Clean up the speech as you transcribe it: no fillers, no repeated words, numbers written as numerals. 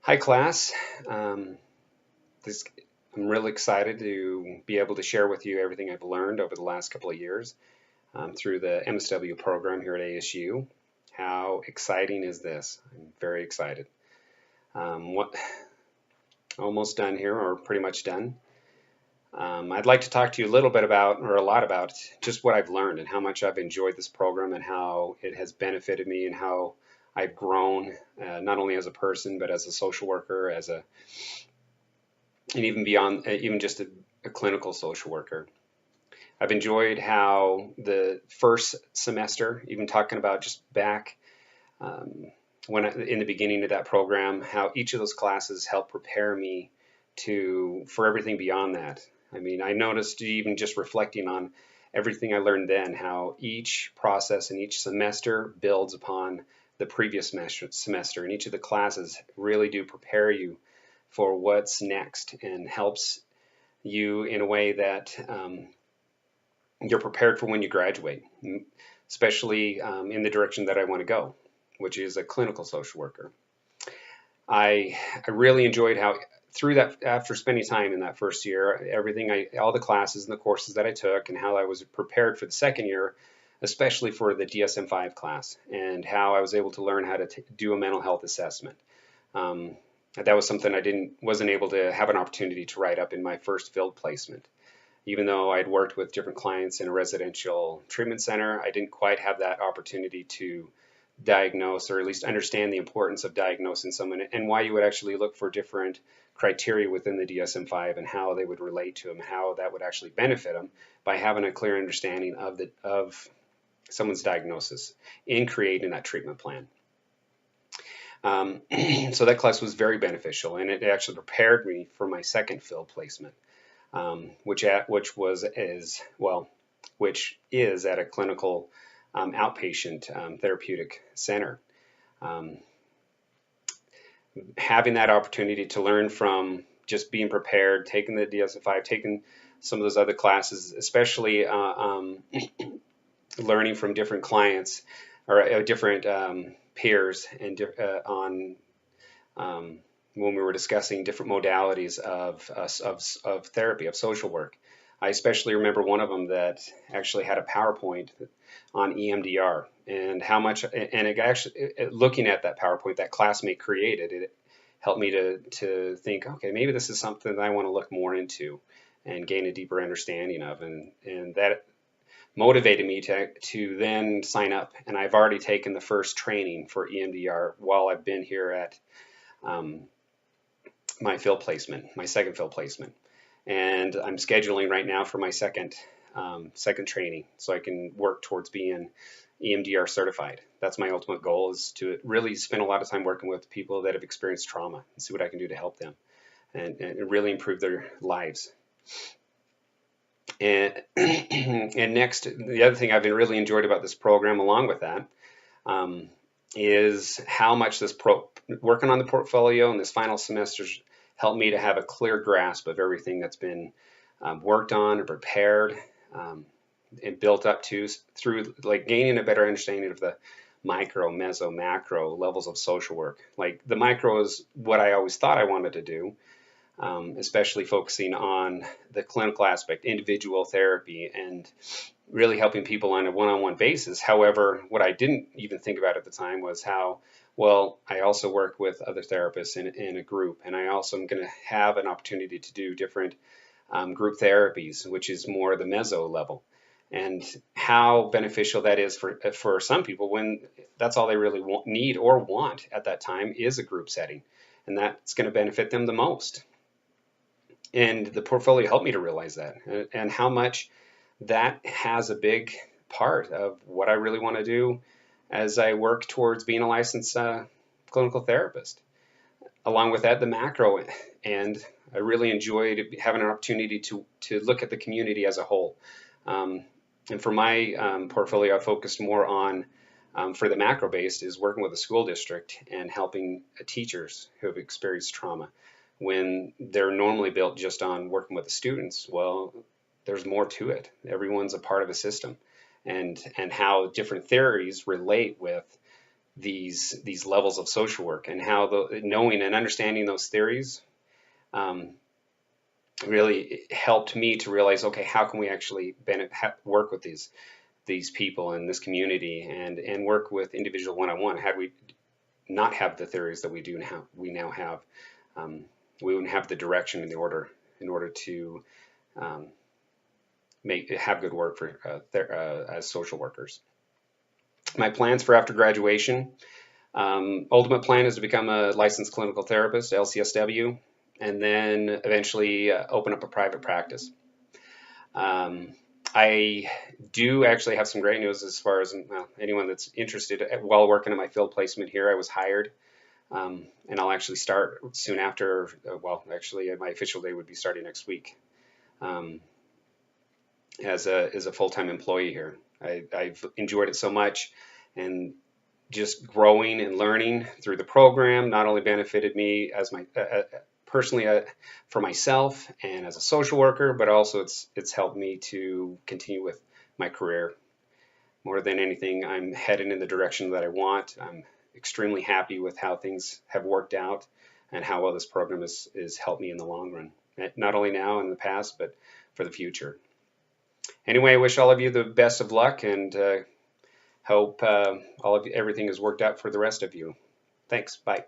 Hi, class. Um, this, I'm really excited to be able to share with you everything I've learned over the last couple of years through the MSW program here at ASU. How exciting is this? I'm very excited. What almost done here, or pretty much done. I'd like to talk to you a little bit about, or a lot about, just what I've learned and how much I've enjoyed this program and how it has benefited me and how I've grown, not only as a person but as a social worker, and even beyond, even just a clinical social worker. I've enjoyed how the first semester, even talking about just back um, in the beginning of that program, how each of those classes helped prepare me to for everything beyond that. I mean, I noticed even just reflecting on everything I learned then, how each process and each semester builds upon the previous semester, and each of the classes really do prepare you for what's next and helps you in a way that you're prepared for when you graduate, especially in the direction that I want to go, which is a clinical social worker. I really enjoyed how through that after spending time in that first year, all the classes and the courses that I took, and how I was prepared for the second year, especially for the DSM-5 class, and how I was able to learn how to do a mental health assessment. Um, that was something I wasn't able to have an opportunity to write up in my first field placement. Even though I'd worked with different clients in a residential treatment center, I didn't quite have that opportunity to diagnose, or at least understand the importance of diagnosing someone and why you would actually look for different criteria within the DSM-5 and how they would relate to them, how that would actually benefit them by having a clear understanding of someone's diagnosis in creating that treatment plan. Um, so that class was very beneficial, and it actually prepared me for my second field placement, which is at a clinical outpatient therapeutic center. Um, Having that opportunity to learn from just being prepared, taking the DSM-5, taking some of those other classes, especially learning from different clients or different peers and on when we were discussing different modalities of therapy, of social work. I especially remember one of them that actually had a PowerPoint on EMDR, and how much, and it actually, looking at that PowerPoint that classmate created, it helped me to think, okay, maybe this is something that I want to look more into and gain a deeper understanding of, and that motivated me to then sign up. And I've already taken the first training for EMDR while I've been here at um, my second field placement, and I'm scheduling right now for my second training, so I can work towards being EMDR certified. That's my ultimate goal, is to really spend a lot of time working with people that have experienced trauma and see what I can do to help them and really improve their lives. And and next, the other thing I've really enjoyed about this program, along with that, um, is how much working on the portfolio and this final semester's helped me to have a clear grasp of everything that's been worked on and prepared and built up to through, like, gaining a better understanding of the micro, meso, macro levels of social work. Like, the micro is what I always thought I wanted to do, especially focusing on the clinical aspect, individual therapy, and really helping people on a one-on-one basis. However, what I didn't even think about at the time was how, well, I also work with other therapists in a group, and I also am going to have an opportunity to do different group therapies, which is more the meso level, and how beneficial that is for some people when that's all they really need or want at that time is a group setting, and that's going to benefit them the most. And the portfolio helped me to realize that, and how much that has a big part of what I really want to do as I work towards being a licensed clinical therapist. Along with that, the macro, and I really enjoyed having an opportunity to look at the community as a whole. And for my portfolio, I focused more on, for the macro based, is working with a school district and helping teachers who have experienced trauma. When they're normally built just on working with the students, well, there's more to it. Everyone's a part of a system, and how different theories relate with these levels of social work, and how knowing and understanding those theories um, really helped me to realize, okay, how can we actually work with these people in this community, and work with individual one-on-one. Had we not have the theories that we now have, um, we wouldn't have the direction and the order in order to um, have good work for as social workers. My plans for after graduation. Ultimate plan is to become a licensed clinical therapist, LCSW, and then eventually open up a private practice. Um, I do actually have some great news as far as anyone that's interested. While working at my field placement here, I was hired, and I'll actually start soon after. Well, actually, my official day would be starting next week, um, as a full-time employee here. I've enjoyed it so much, and just growing and learning through the program not only benefited me as my personally for myself and as a social worker, but also it's helped me to continue with my career. More than anything, I'm heading in the direction that I want. I'm extremely happy with how things have worked out and how well this program has helped me in the long run, not only now and in the past, but for the future. Anyway, I wish all of you the best of luck, and hope everything has worked out for the rest of you. Thanks. Bye.